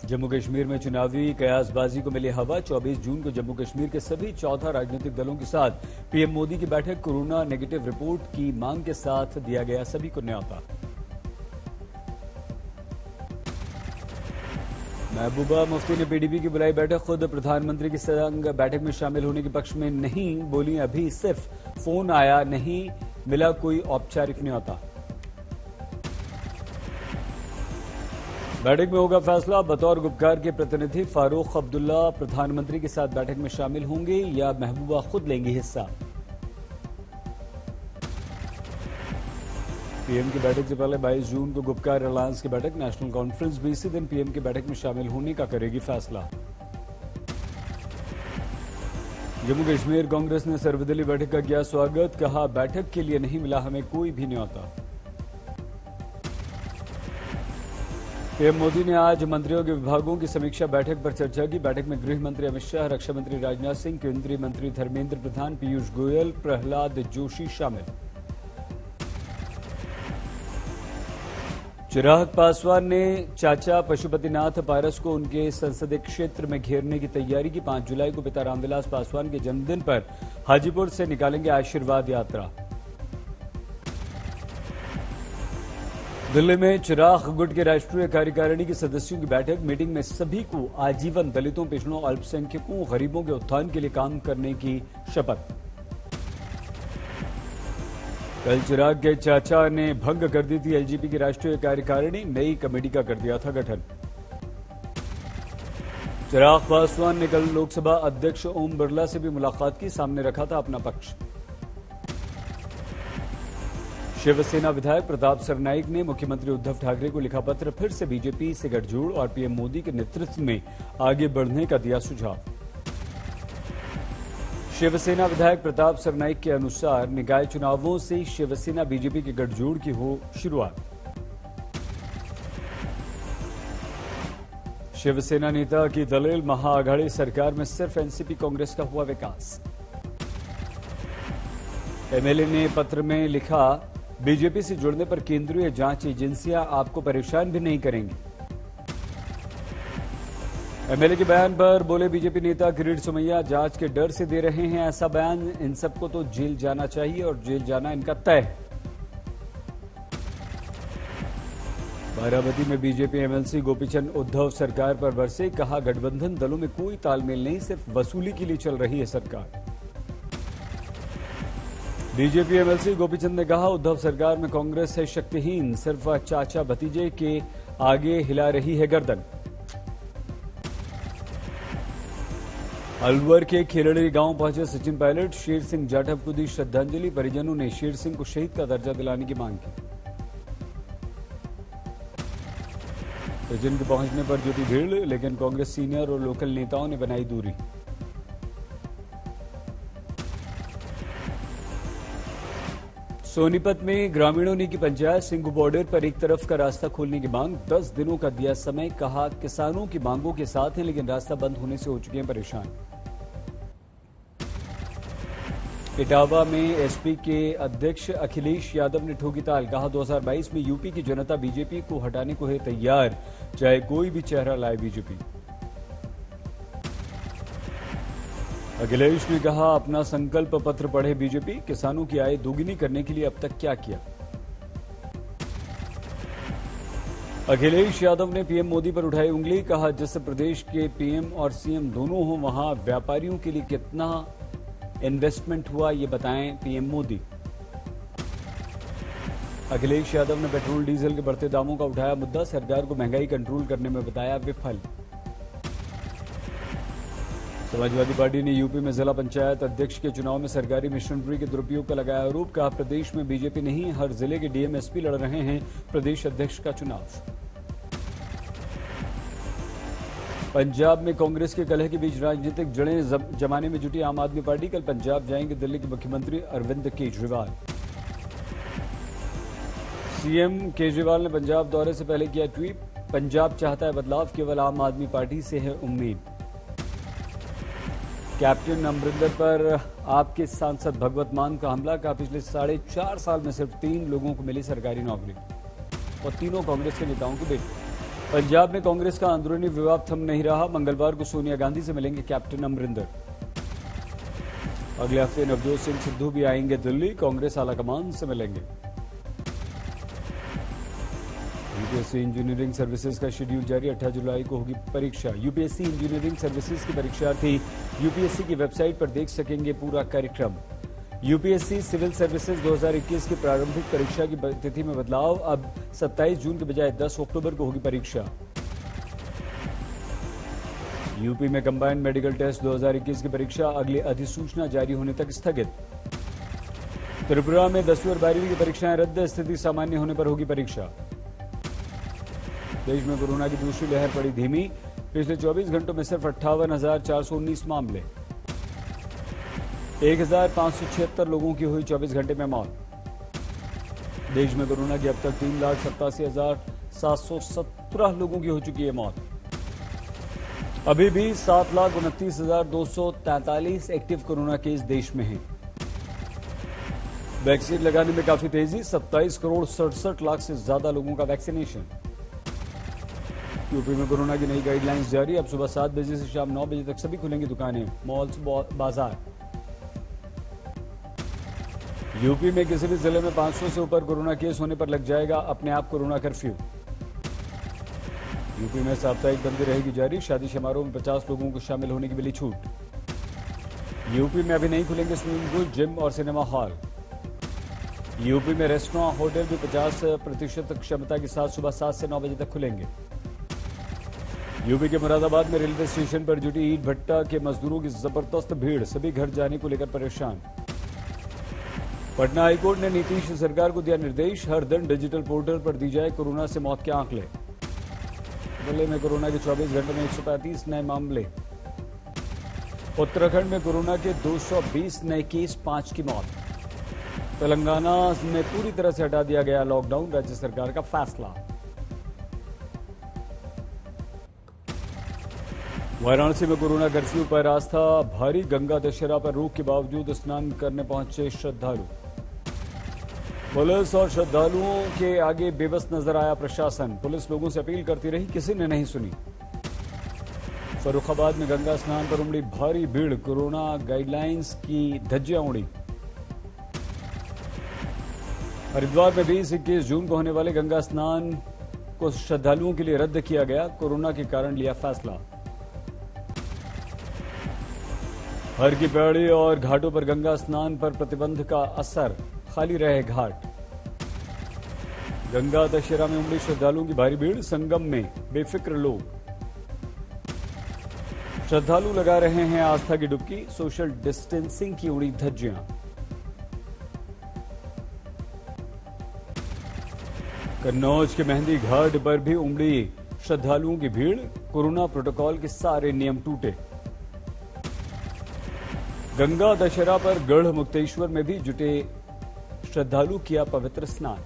जम्मू कश्मीर में चुनावी कयासबाजी को मिली हवा। 24 जून को जम्मू कश्मीर के सभी 14 राजनीतिक दलों के साथ पीएम मोदी की बैठक। कोरोना नेगेटिव रिपोर्ट की मांग के साथ दिया गया सभी को न्योता। महबूबा मुफ्ती ने पीडीपी की बुलाई बैठक। खुद प्रधानमंत्री के संग बैठक में शामिल होने के पक्ष में नहीं बोली। अभी सिर्फ फोन आया, नहीं मिला कोई औपचारिक न्योता। बैठक में होगा फैसला। बतौर गुपकार के प्रतिनिधि फारूक अब्दुल्ला प्रधानमंत्री के साथ बैठक में शामिल होंगे या महबूबा खुद लेंगी हिस्सा। पीएम की बैठक से पहले 22 जून को गुपकार अलायंस की बैठक। नेशनल कॉन्फ्रेंस भी इसी दिन पीएम की बैठक में शामिल होने का करेगी फैसला। जम्मू कश्मीर कांग्रेस ने सर्वदलीय बैठक का किया स्वागत। कहा, बैठक के लिए नहीं मिला हमें कोई भी न्योता। पीएम मोदी ने आज मंत्रियों के विभागों की समीक्षा बैठक पर चर्चा की। बैठक में गृह मंत्री अमित शाह, रक्षा मंत्री राजनाथ सिंह, केंद्रीय मंत्री धर्मेंद्र प्रधान, पीयूष गोयल, प्रहलाद जोशी शामिल। चिराग पासवान ने चाचा पशुपतिनाथ पारस को उनके संसदीय क्षेत्र में घेरने की तैयारी की। 5 जुलाई को पिता रामविलास पासवान के जन्मदिन पर हाजीपुर से निकालेंगे आशीर्वाद यात्रा। दिल्ली में चिराग गुट के राष्ट्रीय कार्यकारिणी के सदस्यों की बैठक। मीटिंग में सभी को आजीवन दलितों, पिछड़ों, अल्पसंख्यकों, गरीबों के उत्थान के लिए काम करने की शपथ। कल चिराग के चाचा ने भंग कर दी थी एलजेपी की राष्ट्रीय कार्यकारिणी। नई कमेटी का कर दिया था गठन। चिराग पासवान ने कल लोकसभा अध्यक्ष ओम बिरला से भी मुलाकात की। सामने रखा था अपना पक्ष। शिवसेना विधायक प्रताप सरनाइक ने मुख्यमंत्री उद्धव ठाकरे को लिखा पत्र। फिर से बीजेपी से गठजोड़ और पीएम मोदी के नेतृत्व में आगे बढ़ने का दिया सुझाव। शिवसेना विधायक प्रताप सरनाइक के अनुसार निकाय चुनावों से शिवसेना बीजेपी के गठजोड़ की हो शुरुआत। शिवसेना नेता की दलील, महाआघाड़ी सरकार में सिर्फ एनसीपी कांग्रेस का हुआ विकास। एमएलए ने पत्र में लिखा, बीजेपी से जुड़ने पर केंद्रीय जांच एजेंसियां आपको परेशान भी नहीं करेंगी। एमएलए के बयान पर बोले बीजेपी नेता किरीट सोमैया, जांच के डर से दे रहे हैं ऐसा बयान। इन सबको तो जेल जाना चाहिए और जेल जाना इनका तय है। बाराबती में बीजेपी एमएलसी गोपीचंद उद्धव सरकार पर बरसे। कहा, गठबंधन दलों में कोई तालमेल नहीं, सिर्फ वसूली के लिए चल रही है सरकार। बीजेपी एमएलसी गोपीचंद ने कहा, उद्धव सरकार में कांग्रेस है शक्तिहीन, सिर्फ चाचा भतीजे के आगे हिला रही है गर्दन। अलवर के खेलड़ी गांव पहुंचे सचिन पायलट। शेर सिंह जाटव को दी श्रद्धांजलि। परिजनों ने शेर सिंह को शहीद का दर्जा दिलाने की मांग की। सचिन के पहुंचने पर जुटी भीड़, लेकिन कांग्रेस सीनियर और लोकल नेताओं ने बनाई दूरी। सोनीपत में ग्रामीणों ने की पंचायत। सिंघू बॉर्डर पर एक तरफ का रास्ता खोलने की मांग। 10 दिनों का दिया समय। कहा, किसानों की मांगों के साथ हैं, लेकिन रास्ता बंद होने से हो चुके हैं परेशान। इटावा में एसपी के अध्यक्ष अखिलेश यादव ने ठोकी ताल। कहा, 2022 में यूपी की जनता बीजेपी को हटाने को है तैयार, चाहे कोई भी चेहरा लाए बीजेपी। अखिलेश ने कहा, अपना संकल्प पत्र पढ़े बीजेपी। किसानों की आय दोगुनी करने के लिए अब तक क्या किया। अखिलेश यादव ने पीएम मोदी पर उठाई उंगली। कहा, जिस प्रदेश के पीएम और सीएम दोनों हों, वहां व्यापारियों के लिए कितना इन्वेस्टमेंट हुआ ये बताएं पीएम मोदी। अखिलेश यादव ने पेट्रोल डीजल के बढ़ते दामों का उठाया मुद्दा। सरकार को महंगाई कंट्रोल करने में बताया विफल। समाजवादी पार्टी ने यूपी में जिला पंचायत अध्यक्ष के चुनाव में सरकारी मशीनरी के दुरुपयोग का लगाया आरोप। कहा, प्रदेश में बीजेपी नहीं, हर जिले के डीएम एसपी लड़ रहे हैं प्रदेश अध्यक्ष का चुनाव। पंजाब में कांग्रेस के कलह के बीच राजनीतिक जड़ें जमाने में जुटी आम आदमी पार्टी। कल पंजाब जाएंगे दिल्ली के मुख्यमंत्री अरविंद केजरीवाल। सीएम केजरीवाल ने पंजाब दौरे से पहले किया ट्वीट। पंजाब चाहता है बदलाव, केवल आम आदमी पार्टी से है उम्मीद। कैप्टन अमरिंदर पर आपके सांसद भगवत मान का हमला। का पिछले 4.5 साल में सिर्फ 3 लोगों को मिली सरकारी नौकरी और तीनों कांग्रेस के नेताओं की बेटी। पंजाब में कांग्रेस का अंदरूनी विवाद थम नहीं रहा। मंगलवार को सोनिया गांधी से मिलेंगे कैप्टन अमरिंदर। अगले हफ्ते नवजोत सिंह सिद्धू भी आएंगे दिल्ली, कांग्रेस आलाकमान से मिलेंगे। यूपीएससी इंजीनियरिंग सर्विसेज का शेड्यूल जारी, 18 जुलाई को होगी परीक्षा। यूपीएससी इंजीनियरिंग सर्विसेज के परीक्षार्थी यूपीएससी की वेबसाइट पर देख सकेंगे पूरा कार्यक्रम। यूपीएससी सिविल सर्विसेज 2021 की प्रारंभिक परीक्षा की तिथि में बदलाव, अब 27 जून के बजाय 10 अक्टूबर को होगी परीक्षा। यूपी में कंबाइंड मेडिकल टेस्ट 2021 की परीक्षा अगली अधिसूचना जारी होने तक स्थगित। त्रिपुरा में 10वीं और 12वीं की परीक्षाएं रद्द, स्थिति सामान्य होने पर होगी परीक्षा। देश में कोरोना की दूसरी लहर पड़ी धीमी, पिछले 24 घंटों में सिर्फ 58,419 मामले। 1,576 लोगों की हुई 24 घंटे में मौत। देश में कोरोना की अब तक 3,87,717 लोगों की हो चुकी है मौत। अभी भी 7,29,243 एक्टिव कोरोना केस देश में हैं। वैक्सीन लगाने में काफी तेजी, 27,67,00,000 से ज्यादा लोगों का वैक्सीनेशन। यूपी में कोरोना की नई गाइडलाइंस जारी, अब सुबह 7 बजे से शाम 9 बजे तक सभी खुलेंगी दुकानें, मॉल्स, बाजार। यूपी में किसी भी जिले में 500 से ऊपर कोरोना केस होने पर लग जाएगा अपने आप कोरोना कर्फ्यू। यूपी में साप्ताहिक बंदी रहेगी जारी, शादी समारोह में 50 लोगों को शामिल होने की मिली छूट। यूपी में अभी नहीं खुलेंगे स्विमिंग पूल, जिम और सिनेमा हॉल। यूपी में रेस्टोरेंट, होटल भी 50% क्षमता के साथ सुबह 7 से 9 बजे तक खुलेंगे। यूपी के मुरादाबाद में रेलवे स्टेशन पर जुटी ईंट भट्टा के मजदूरों की जबरदस्त भीड़, सभी घर जाने को लेकर परेशान। पटना हाईकोर्ट ने नीतीश सरकार को दिया निर्देश, हर दिन डिजिटल पोर्टल पर दी जाए कोरोना से मौत के आंकड़े। जिले में कोरोना के 24 घंटे में 135 नए मामले। उत्तराखंड में कोरोना के 220 नए केस, 5 की मौत। तेलंगाना में पूरी तरह से हटा दिया गया लॉकडाउन, राज्य सरकार का फैसला। वाराणसी में कोरोना कर्फ्यू पर आस्था भारी, गंगा दशहरा पर रोक के बावजूद स्नान करने पहुंचे श्रद्धालु। पुलिस और श्रद्धालुओं के आगे बेबस नजर आया प्रशासन, पुलिस लोगों से अपील करती रही, किसी ने नहीं सुनी। फर्रुखाबाद में गंगा स्नान पर उमड़ी भारी भीड़, कोरोना गाइडलाइंस की धज्जियां उड़ी। हरिद्वार में 20-21 जून को होने वाले गंगा स्नान को श्रद्धालुओं के लिए रद्द किया गया, कोरोना के कारण लिया फैसला। हर की पहाड़ी और घाटों पर गंगा स्नान पर प्रतिबंध का असर, खाली रहे घाट। गंगा दशहरा में उमड़ी श्रद्धालुओं की भारी भीड़, संगम में बेफिक्र लोग। श्रद्धालु लगा रहे हैं आस्था की डुबकी, सोशल डिस्टेंसिंग की उड़ी धज्जियां। कन्नौज के मेहंदी घाट पर भी उमड़ी श्रद्धालुओं की भीड़, कोरोना प्रोटोकॉल के सारे नियम टूटे। गंगा दशहरा पर गढ़ मुक्तेश्वर में भी जुटे श्रद्धालु किया पवित्र स्नान।